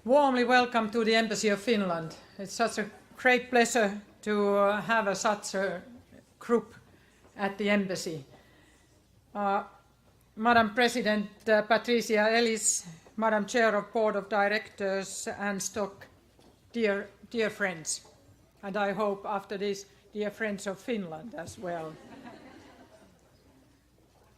Warmly welcome to the Embassy of Finland. It's such a great pleasure to have such a group at the Embassy. Madam President Patricia Ellis, Madam Chair of Board of Directors and Stock, dear friends, and I hope after this, dear friends of Finland as well.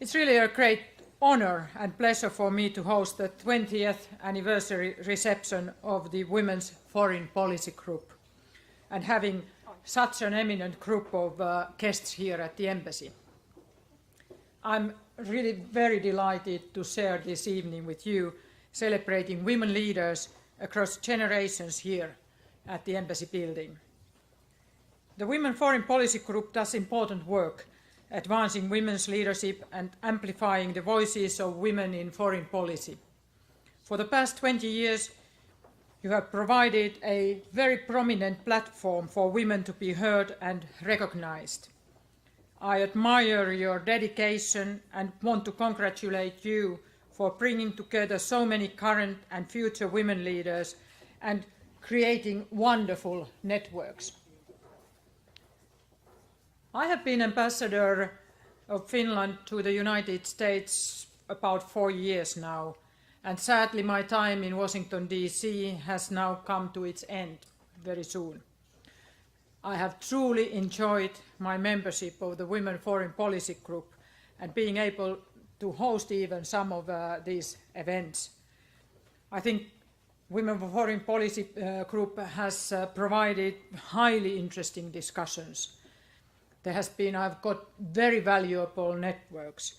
It's really a great honor and pleasure for me to host the 20th anniversary reception of the Women's Foreign Policy Group and having such an eminent group of guests here at the Embassy. I'm really very delighted to share this evening with you, celebrating women leaders across generations here at the Embassy building. The Women Foreign Policy Group does important work advancing women's leadership and amplifying the voices of women in foreign policy. For the past 20 years, you have provided a very prominent platform for women to be heard and recognized. I admire your dedication and want to congratulate you for bringing together so many current and future women leaders and creating wonderful networks. I have been ambassador of Finland to the United States about 4 years now, and sadly my time in Washington, D.C. has now come to its end very soon. I have truly enjoyed my membership of the Women Foreign Policy Group and being able to host even some of these events. I think Women Foreign Policy Group has provided highly interesting discussions. I've got very valuable networks,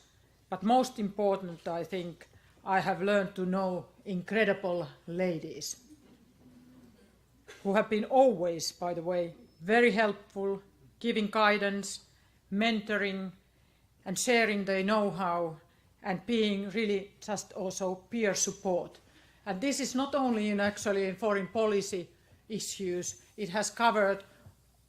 but most important, I think, I have learned to know incredible ladies who have been always, by the way, very helpful, giving guidance, mentoring, and sharing their know-how, and being really just also peer support. And this is not only in foreign policy issues, it has covered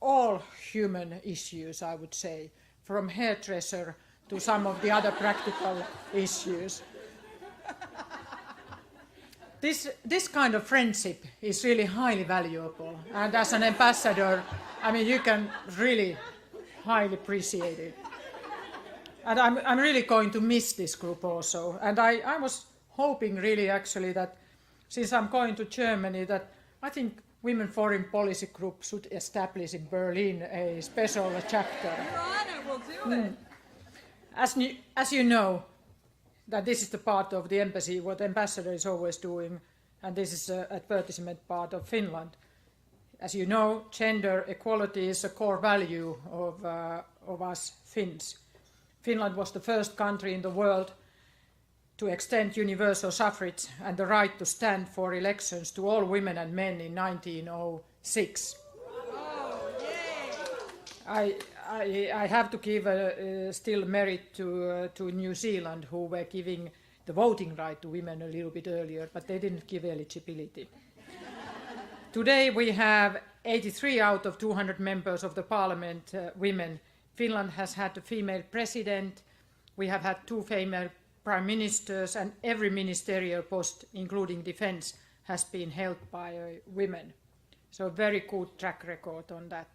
all human issues, I would say, from hairdresser to some of the other practical issues. This kind of friendship is really highly valuable, and as an ambassador, I mean, you can really highly appreciate it. And I'm really going to miss this group also. And I was hoping really actually that since I'm going to Germany, that I think Women Foreign Policy Group should establish in Berlin a special chapter. Your Honor, we'll do it. As you know, that this is the part of the embassy, what the ambassador is always doing, and this is an advertisement part of Finland. As you know, gender equality is a core value of us Finns. Finland was the first country in the world to extend universal suffrage and the right to stand for elections to all women and men in 1906. Oh, I have to give still merit to New Zealand, who were giving the voting right to women a little bit earlier, but they didn't give eligibility. Today we have 83 out of 200 members of the parliament women. Finland has had a female president. We have had 2 female prime ministers, and every ministerial post, including defense, has been held by women. So very good track record on that.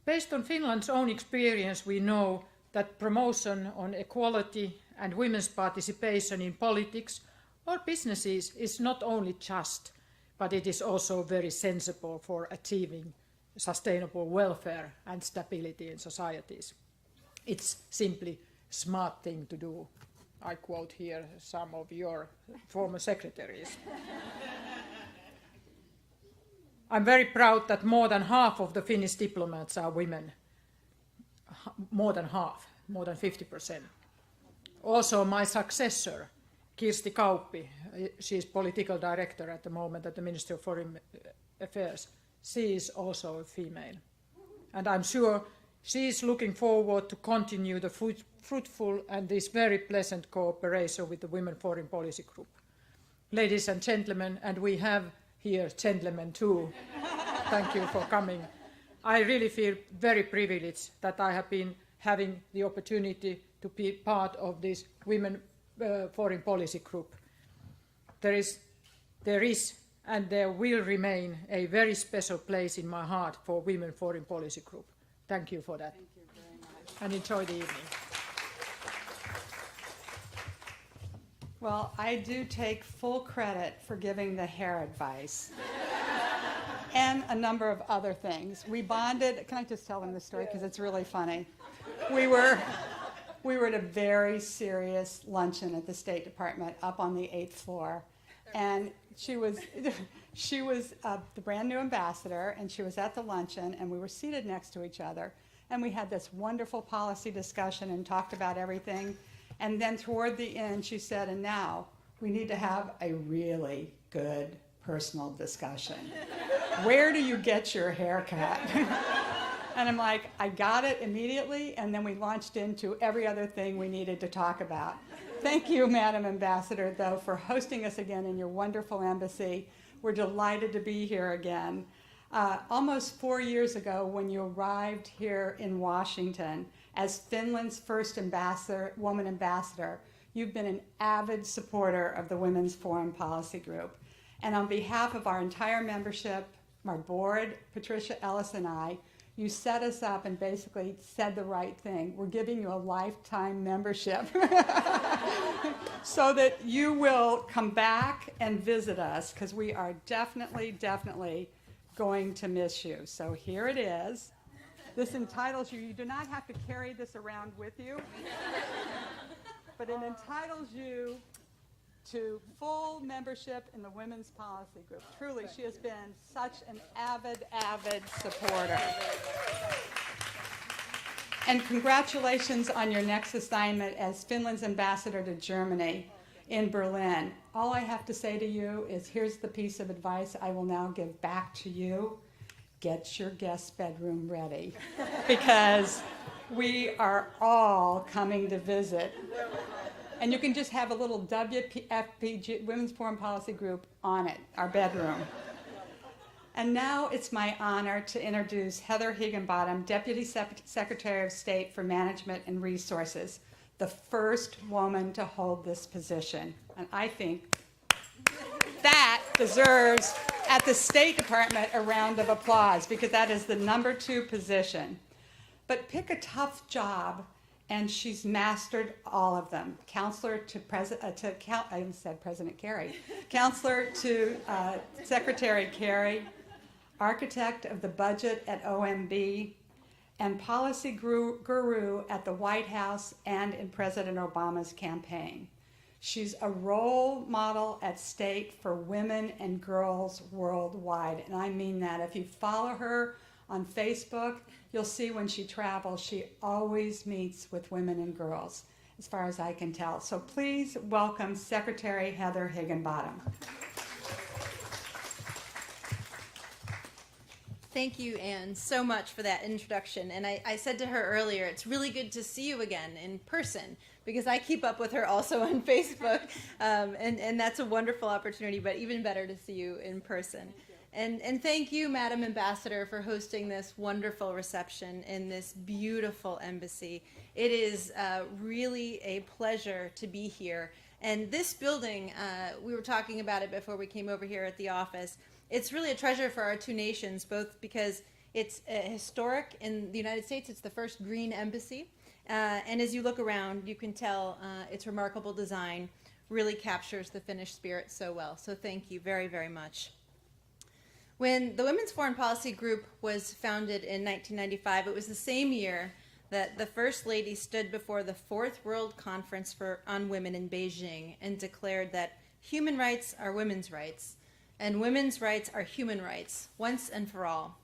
Based on Finland's own experience, we know that promotion on equality and women's participation in politics or businesses is not only just, but it is also very sensible for achieving sustainable welfare and stability in societies. It's simply a smart thing to do. I quote here some of your former secretaries. I'm very proud that more than half of the Finnish diplomats are women. More than half, more than 50%. Also my successor, Kirsti Kauppi, she is political director at the moment at the Ministry of Foreign Affairs. She is also a female. And I'm sure she is looking forward to continue the fruitful and this very pleasant cooperation with the Women Foreign Policy Group. Ladies and gentlemen, and we have here gentlemen too, thank you for coming. I really feel very privileged that I have been having the opportunity to be part of this Women Foreign Policy Group. There there is and there will remain a very special place in my heart for Women Foreign Policy Group. Thank you for that. Thank you very much. And enjoy the evening. Well, I do take full credit for giving the hair advice and a number of other things. We bonded. Can I just tell them this story because it's really funny? We were at a very serious luncheon at the State Department up on the 8th floor, and she was the brand new ambassador, and she was at the luncheon, and we were seated next to each other, and we had this wonderful policy discussion and talked about everything. And then toward the end, she said, and now we need to have a really good personal discussion. Where do you get your haircut? And I'm like, I got it immediately, and then we launched into every other thing we needed to talk about. Thank you, Madam Ambassador, though, for hosting us again in your wonderful embassy. We're delighted to be here again. Almost 4 years ago, when you arrived here in Washington, as Finland's first woman ambassador, you've been an avid supporter of the Women's Foreign Policy Group. And on behalf of our entire membership, our board, Patricia Ellis and I, you set us up and basically said the right thing. We're giving you a lifetime membership so that you will come back and visit us, because we are definitely going to miss you. So here it is. This entitles you. You do not have to carry this around with you, but it entitles you to full membership in the Women's Policy Group. Truly, she has been such an avid supporter. And congratulations on your next assignment as Finland's ambassador to Germany in Berlin. All I have to say to you is, here's the piece of advice I will now give back to you. Get your guest bedroom ready, because we are all coming to visit. And you can just have a little WFPG, Women's Foreign Policy Group, on it, our bedroom. And now it's my honor to introduce Heather Higginbottom, Deputy Secretary of State for Management and Resources, the first woman to hold this position. And I think that deserves, at the State Department, a round of applause, because that is the number2 position. But pick a tough job, and she's mastered all of them. Counselor to President Kerry, Counselor to Secretary Kerry, architect of the budget at OMB, and policy guru at the White House and in President Obama's campaign. She's a role model at state for women and girls worldwide, and I mean that. If you follow her on Facebook, you'll see when she travels, she always meets with women and girls, as far as I can tell. So please welcome Secretary Heather Higginbottom. Thank you, Anne, so much for that introduction. And I said to her earlier, it's really good to see you again in person, because I keep up with her also on Facebook, and that's a wonderful opportunity, but even better to see you in person. And thank you, Madam Ambassador, for hosting this wonderful reception in this beautiful embassy. It is really a pleasure to be here. And this building, we were talking about it before we came over here at the office. It's really a treasure for our two nations, both because it's historic in the United States. It's the first green embassy. And as you look around, you can tell its remarkable design really captures the Finnish spirit so well. So thank you very, very much. When the Women's Foreign Policy Group was founded in 1995, it was the same year that the First Lady stood before the Fourth World Conference on Women in Beijing and declared that human rights are women's rights, and women's rights are human rights, once and for all.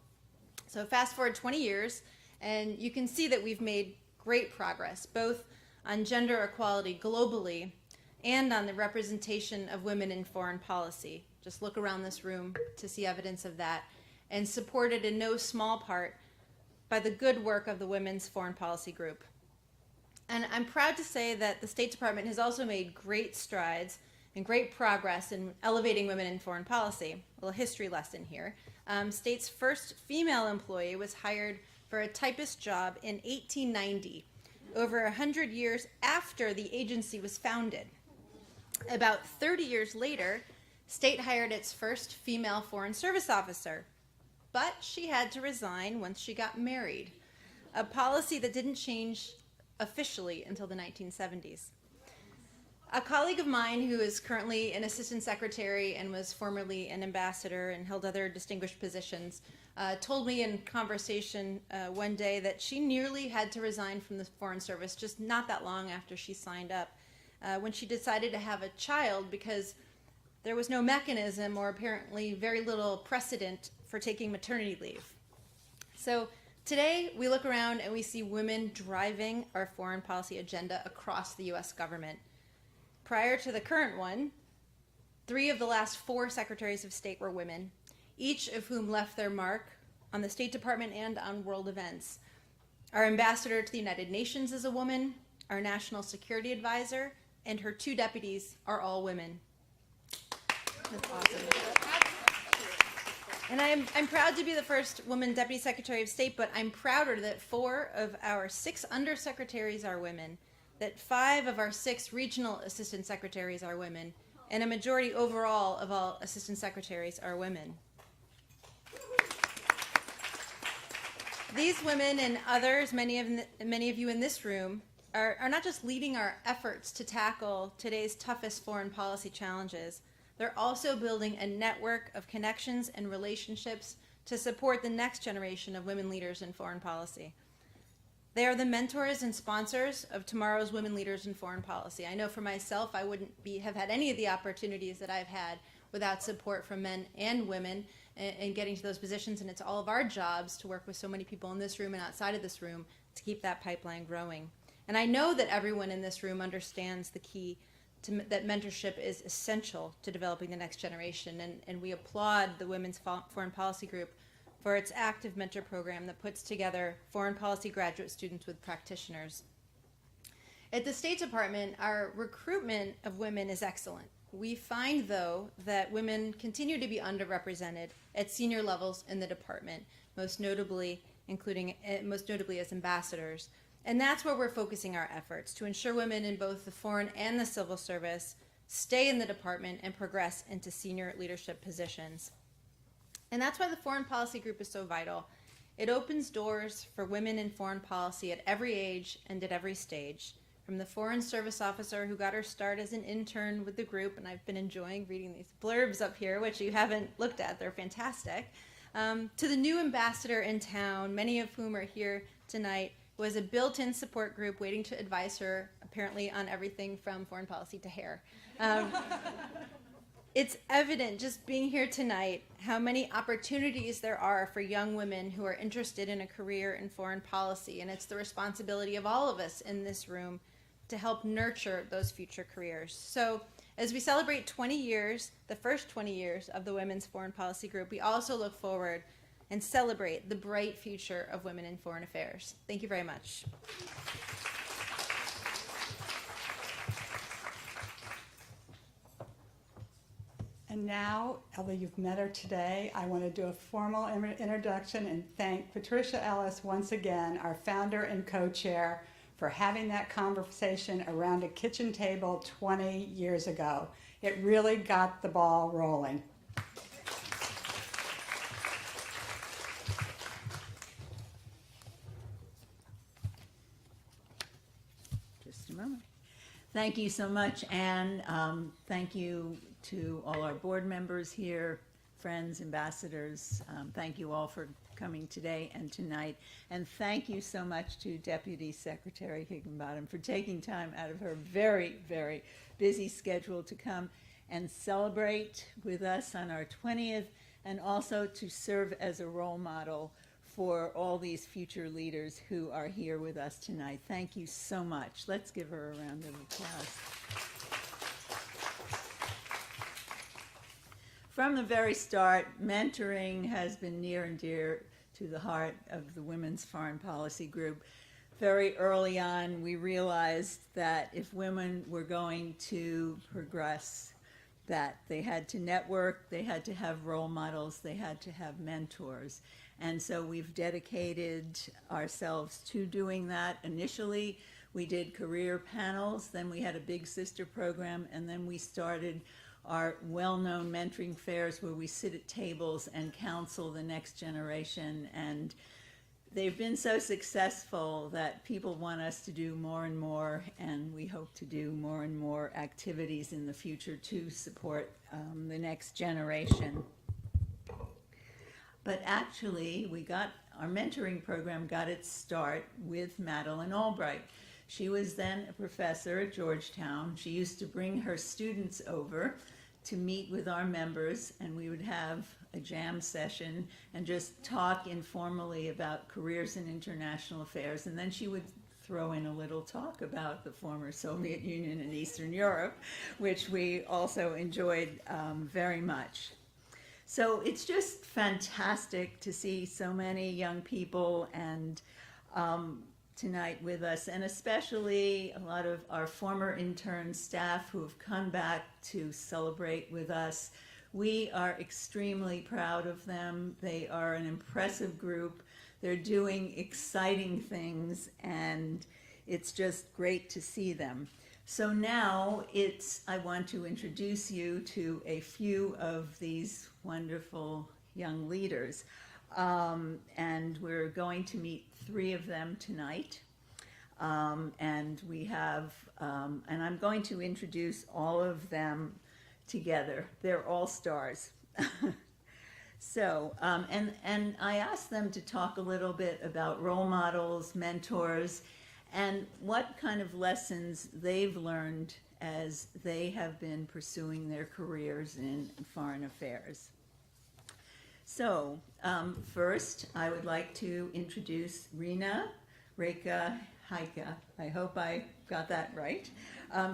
So fast forward 20 years, and you can see that we've made great progress, both on gender equality globally and on the representation of women in foreign policy. Just look around this room to see evidence of that, and supported in no small part by the good work of the Women's Foreign Policy Group. And I'm proud to say that the State Department has also made great strides and great progress in elevating women in foreign policy. A little history lesson here. State's first female employee was hired for a typist job in 1890, over 100 years after the agency was founded. About 30 years later, State hired its first female Foreign Service officer, but she had to resign once she got married, a policy that didn't change officially until the 1970s. A colleague of mine who is currently an assistant secretary and was formerly an ambassador and held other distinguished positions told me in conversation one day that she nearly had to resign from the Foreign Service just not that long after she signed up when she decided to have a child because there was no mechanism or apparently very little precedent for taking maternity leave. So today we look around and we see women driving our foreign policy agenda across the U.S. government. Prior to the current one, 3 of the last 4 secretaries of state were women, each of whom left their mark on the State Department and on world events. Our ambassador to the United Nations is a woman, our national security advisor, and her 2 deputies are all women. That's awesome. And I'm proud to be the first woman Deputy Secretary of State, but I'm prouder that 4 of our 6 undersecretaries are women, that 5 of our 6 regional assistant secretaries are women, and a majority overall of all assistant secretaries are women. These women and others, many of you in this room, are not just leading our efforts to tackle today's toughest foreign policy challenges. They're also building a network of connections and relationships to support the next generation of women leaders in foreign policy. They are the mentors and sponsors of tomorrow's women leaders in foreign policy. I know for myself, I wouldn't have had any of the opportunities that I've had without support from men and women in getting to those positions, and it's all of our jobs to work with so many people in this room and outside of this room to keep that pipeline growing. And I know that everyone in this room understands the key that mentorship is essential to developing the next generation, and we applaud the Women's Foreign Policy Group for its active mentor program that puts together foreign policy graduate students with practitioners. At the State Department, our recruitment of women is excellent. We find, though, that women continue to be underrepresented at senior levels in the department, most notably as ambassadors. And that's where we're focusing our efforts, to ensure women in both the foreign and the civil service stay in the department and progress into senior leadership positions. And that's why the Foreign Policy Group is so vital. It opens doors for women in foreign policy at every age and at every stage, from the Foreign Service officer who got her start as an intern with the group, and I've been enjoying reading these blurbs up here, which you haven't looked at, they're fantastic, to the new ambassador in town, many of whom are here tonight, who has a built-in support group waiting to advise her, apparently, on everything from foreign policy to hair. It's evident, just being here tonight, how many opportunities there are for young women who are interested in a career in foreign policy, and it's the responsibility of all of us in this room to help nurture those future careers. So as we celebrate 20 years, the first 20 years of the Women's Foreign Policy Group, we also look forward and celebrate the bright future of women in foreign affairs. Thank you very much. And now, although you've met her today, I want to do a formal introduction and thank Patricia Ellis once again, our founder and co-chair, for having that conversation around a kitchen table 20 years ago. It really got the ball rolling. Just a moment. Thank you so much, Anne. Thank you to all our board members here, friends, ambassadors. Thank you all for coming today and tonight. And thank you so much to Deputy Secretary Higginbottom for taking time out of her very, very busy schedule to come and celebrate with us on our 20th, and also to serve as a role model for all these future leaders who are here with us tonight. Thank you so much. Let's give her a round of applause. From the very start, mentoring has been near and dear to the heart of the Women's Foreign Policy Group. Very early on, we realized that if women were going to progress, that they had to network, they had to have role models, they had to have mentors. And so we've dedicated ourselves to doing that. Initially, we did career panels, then we had a big sister program, and then we started are well-known mentoring fairs where we sit at tables and counsel the next generation, and they've been so successful that people want us to do more and more, and we hope to do more and more activities in the future to support the next generation. But actually, our mentoring program got its start with Madeline Albright. She was then a professor at Georgetown. She used to bring her students over to meet with our members, and we would have a jam session and just talk informally about careers in international affairs. And then she would throw in a little talk about the former Soviet Union and Eastern Europe, which we also enjoyed very much. So it's just fantastic to see so many young people and tonight with us, and especially a lot of our former intern staff who have come back to celebrate with us. We are extremely proud of them. They are an impressive group. They're doing exciting things, and it's just great to see them. So now I want to introduce you to a few of these wonderful young leaders. And we're going to meet 3 of them tonight. And we have, and I'm going to introduce all of them together. They're all stars. So, and I asked them to talk a little bit about role models, mentors, and what kind of lessons they've learned as they have been pursuing their careers in foreign affairs. So, first, I would like to introduce Rina Reka Haika. I hope I got that right.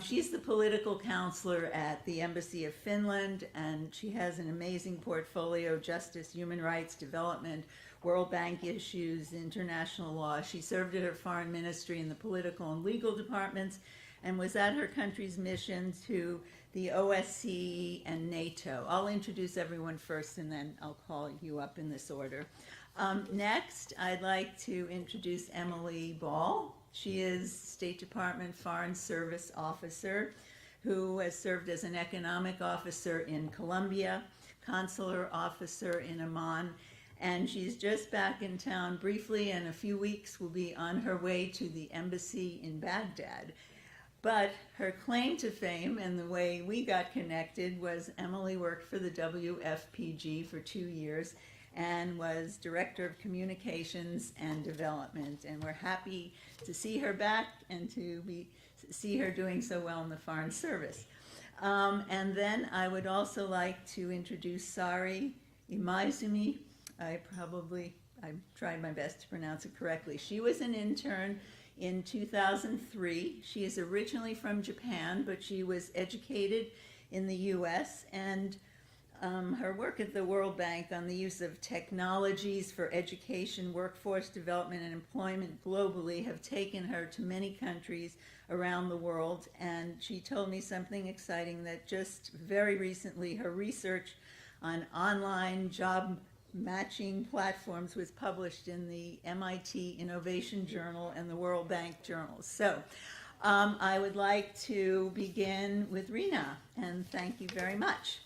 She's the political counselor at the Embassy of Finland, and she has an amazing portfolio: justice, human rights, development, World Bank issues, international law. She served at her foreign ministry in the political and legal departments and was at her country's mission to the OSCE and NATO. I'll introduce everyone first, and then I'll call you up in this order. Next, I'd like to introduce Emily Ball. She is State Department Foreign Service Officer who has served as an economic officer in Colombia, consular officer in Amman, and she's just back in town briefly. In a few weeks will be on her way to the embassy in Baghdad. But her claim to fame and the way we got connected was Emily worked for the WFPG for 2 years and was Director of Communications and Development. And we're happy to see her back and to see her doing so well in the Foreign Service. And then I would also like to introduce Sari Imaizumi. I tried my best to pronounce it correctly. She was an intern in 2003. She is originally from Japan, but she was educated in the U.S., and her work at the World Bank on the use of technologies for education, workforce development, and employment globally have taken her to many countries around the world. And she told me something exciting, that just very recently her research on online job matching platforms was published in the MIT Innovation Journal and the World Bank Journal. So I would like to begin with Rina, and thank you very much.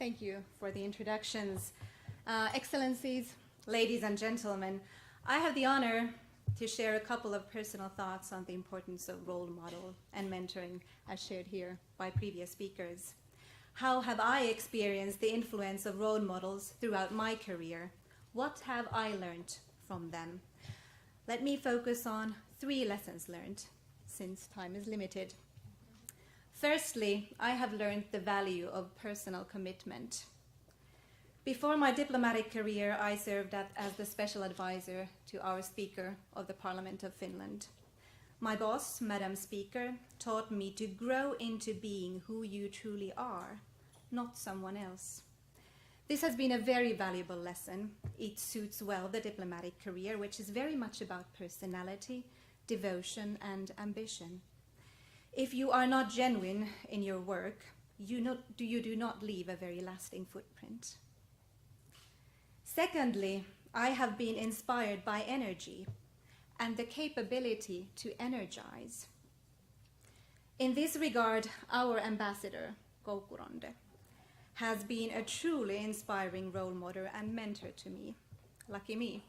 Thank you for the introductions. Excellencies, ladies and gentlemen, I have the honor to share a couple of personal thoughts on the importance of role model and mentoring, as shared here by previous speakers. How have I experienced the influence of role models throughout my career? What have I learned from them? Let me focus on 3 lessons learned, since time is limited. Firstly, I have learned the value of personal commitment. Before my diplomatic career, I served as the special advisor to our Speaker of the Parliament of Finland. My boss, Madam Speaker, taught me to grow into being who you truly are, not someone else. This has been a very valuable lesson. It suits well the diplomatic career, which is very much about personality, devotion, and ambition. If you are not genuine in your work, you do not leave a very lasting footprint. Secondly, I have been inspired by energy, and the capability to energize. In this regard, our ambassador, Koukuronde, has been a truly inspiring role model and mentor to me. Lucky me.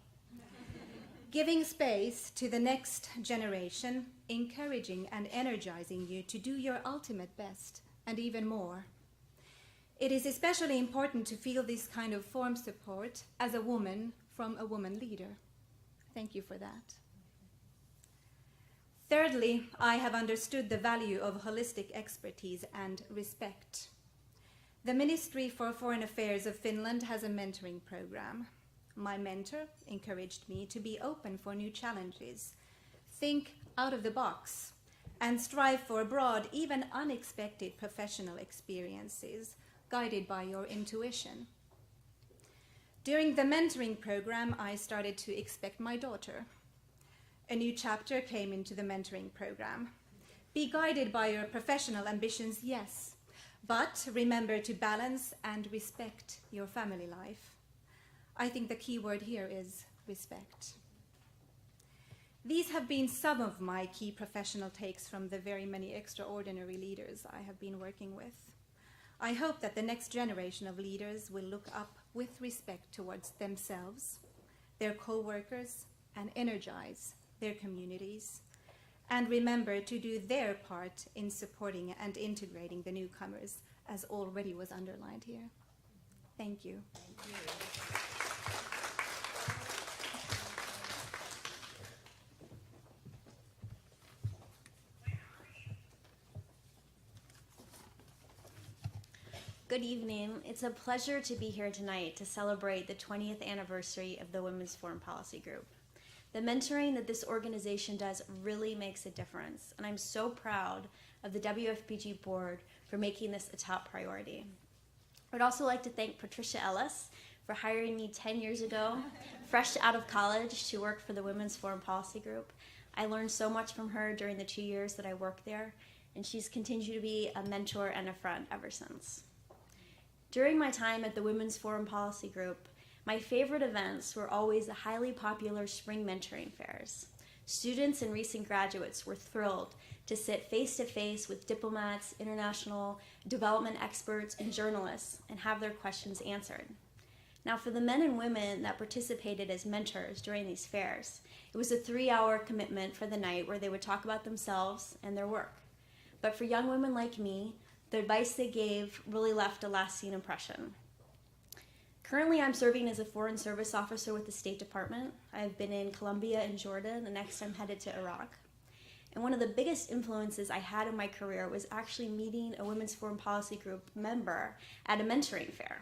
Giving space to the next generation, encouraging and energizing you to do your ultimate best and even more. It is especially important to feel this kind of form support as a woman from a woman leader. Thank you for that. Thirdly, I have understood the value of holistic expertise and respect. The Ministry for Foreign Affairs of Finland has a mentoring program. My mentor encouraged me to be open for new challenges, think out of the box, and strive for broad, even unexpected professional experiences, guided by your intuition. During the mentoring program, I started to expect my daughter. A new chapter came into the mentoring program. Be guided by your professional ambitions, yes, but remember to balance and respect your family life. I think the key word here is respect. These have been some of my key professional takes from the very many extraordinary leaders I have been working with. I hope that the next generation of leaders will look up with respect towards themselves, their co-workers, and energize their communities, and remember to do their part in supporting and integrating the newcomers, as already was underlined here. Thank you. Thank you. Good evening. It's a pleasure to be here tonight to celebrate the 20th anniversary of the Women's Foreign Policy Group. The mentoring that this organization does really makes a difference, and I'm so proud of the WFPG board for making this a top priority. I'd also like to thank Patricia Ellis for hiring me 10 years ago, fresh out of college, to work for the Women's Foreign Policy Group. I learned so much from her during the 2 years that I worked there, and she's continued to be a mentor and a friend ever since. During my time at the Women's Foreign Policy Group, my favorite events were always the highly popular spring mentoring fairs. Students and recent graduates were thrilled to sit face-to-face with diplomats, international development experts, and journalists and have their questions answered. Now, for the men and women that participated as mentors during these fairs, it was a 3-hour commitment for the night where they would talk about themselves and their work. But for young women like me, the advice they gave really left a lasting impression. Currently, I'm serving as a Foreign Service Officer with the State Department. I've been in Colombia and Jordan, and next I'm headed to Iraq. And one of the biggest influences I had in my career was actually meeting a Women's Foreign Policy Group member at a mentoring fair.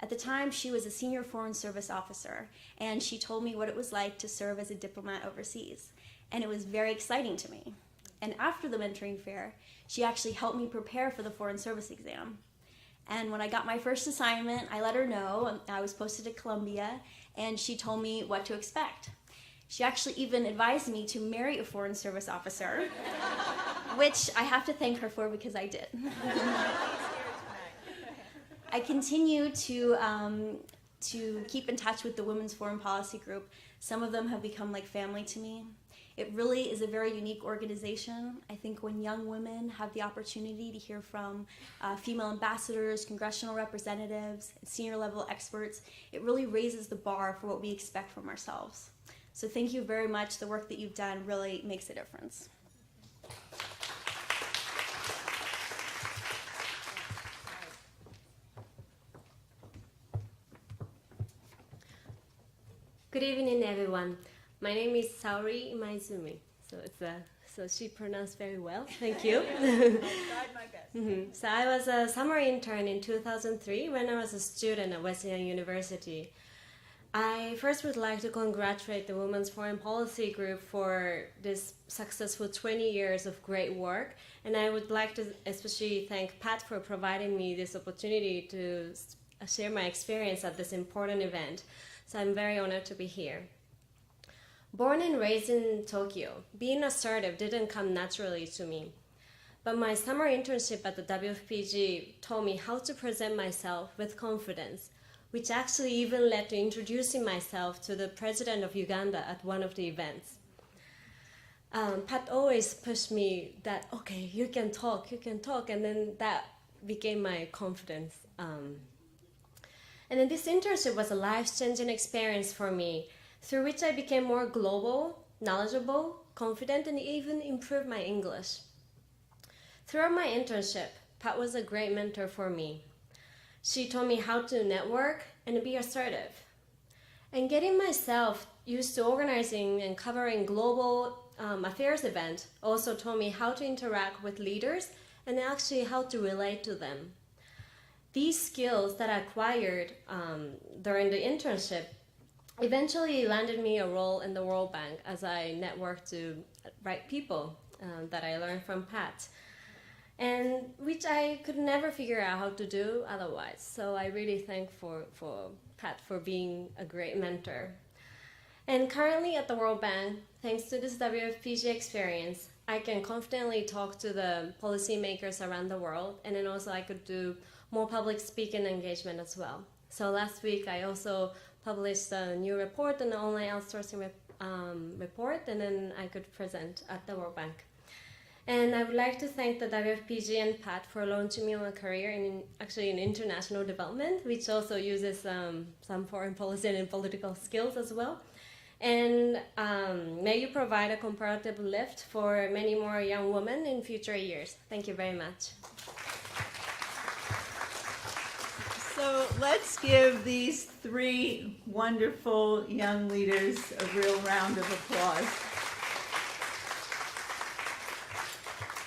At the time, she was a senior Foreign Service Officer, and she told me what it was like to serve as a diplomat overseas. And it was very exciting to me. And after the mentoring fair, she actually helped me prepare for the Foreign Service exam. And when I got my first assignment, I let her know. I was posted to Colombia, and she told me what to expect. She actually even advised me to marry a Foreign Service officer, which I have to thank her for because I did. I continue to keep in touch with the Women's Foreign Policy Group. Some of them have become like family to me. It really is a very unique organization. I think when young women have the opportunity to hear from female ambassadors, congressional representatives, and senior level experts, it really raises the bar for what we expect from ourselves. So thank you very much. The work that you've done really makes a difference. Good evening, everyone. My name is Saori Maizumi. So she pronounced very well. Thank you. I'll try my best. So I was a summer intern in 2003 when I was a student at Wesleyan University. I first would like to congratulate the Women's Foreign Policy Group for this successful 20 years of great work, and I would like to especially thank Pat for providing me this opportunity to share my experience at this important event. So I'm very honored to be here. Born and raised in Tokyo, being assertive didn't come naturally to me. But my summer internship at the WFPG taught me how to present myself with confidence, which actually even led to introducing myself to the president of Uganda at one of the events. Pat always pushed me that, okay, you can talk, and then that became my confidence. And then this internship was a life-changing experience for me, through which I became more global, knowledgeable, confident, and even improved my English. Throughout my internship, Pat was a great mentor for me. She taught me how to network and be assertive. And getting myself used to organizing and covering global affairs events also taught me how to interact with leaders and actually how to relate to them. These skills that I acquired during the internship eventually landed me a role in the World Bank as I networked to right people that I learned from Pat, and which I could never figure out how to do otherwise. So I really thank for Pat for being a great mentor. And currently at the World Bank, thanks to this WFPG experience, I can confidently talk to the policymakers around the world, and then also I could do more public speaking engagement as well. So last week I also published a new report, an online outsourcing report, and then I could present at the World Bank. And I would like to thank the WFPG and Pat for launching me on a career in international development, which also uses some foreign policy and political skills as well. And may you provide a comparative lift for many more young women in future years. Thank you very much. So let's give these three wonderful young leaders a real round of applause.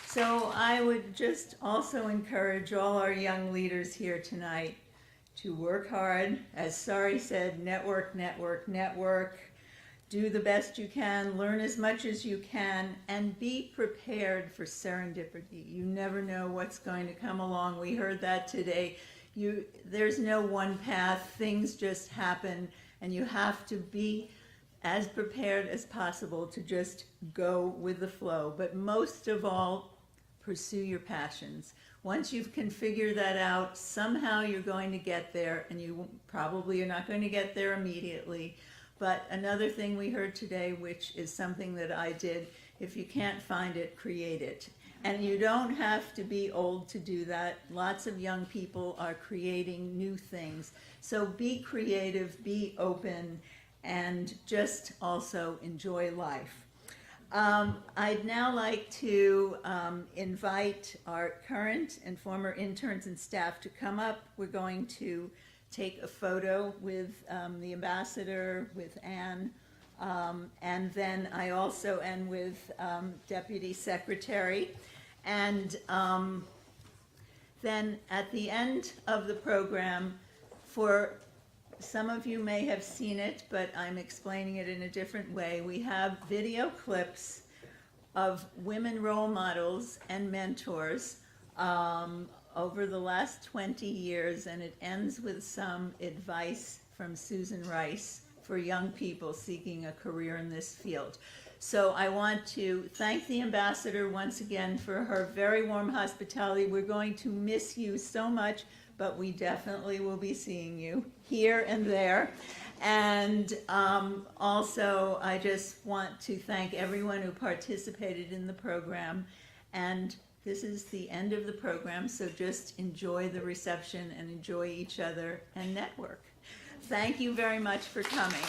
So I would just also encourage all our young leaders here tonight to work hard. As Sari said, network, network, network. Do the best you can, learn as much as you can, and be prepared for serendipity. You never know what's going to come along. We heard that today. There's no one path. Things just happen, and you have to be as prepared as possible to just go with the flow. But most of all, pursue your passions. Once you can figure that out, somehow you're going to get there, and you probably are not going to get there immediately. But another thing we heard today, which is something that I did, if you can't find it, create it. And you don't have to be old to do that. Lots of young people are creating new things. So be creative, be open, and just also enjoy life. I'd now like to invite our current and former interns and staff to come up. We're going to take a photo with the ambassador, with Anne, and then I also end with Deputy Secretary. And then at the end of the program, for some of you may have seen it, but I'm explaining it in a different way. We have video clips of women role models and mentors over the last 20 years, and it ends with some advice from Susan Rice for young people seeking a career in this field. So I want to thank the ambassador once again for her very warm hospitality. We're going to miss you so much, but we definitely will be seeing you here and there. And also, I just want to thank everyone who participated in the program. And this is the end of the program, so just enjoy the reception and enjoy each other and network. Thank you very much for coming.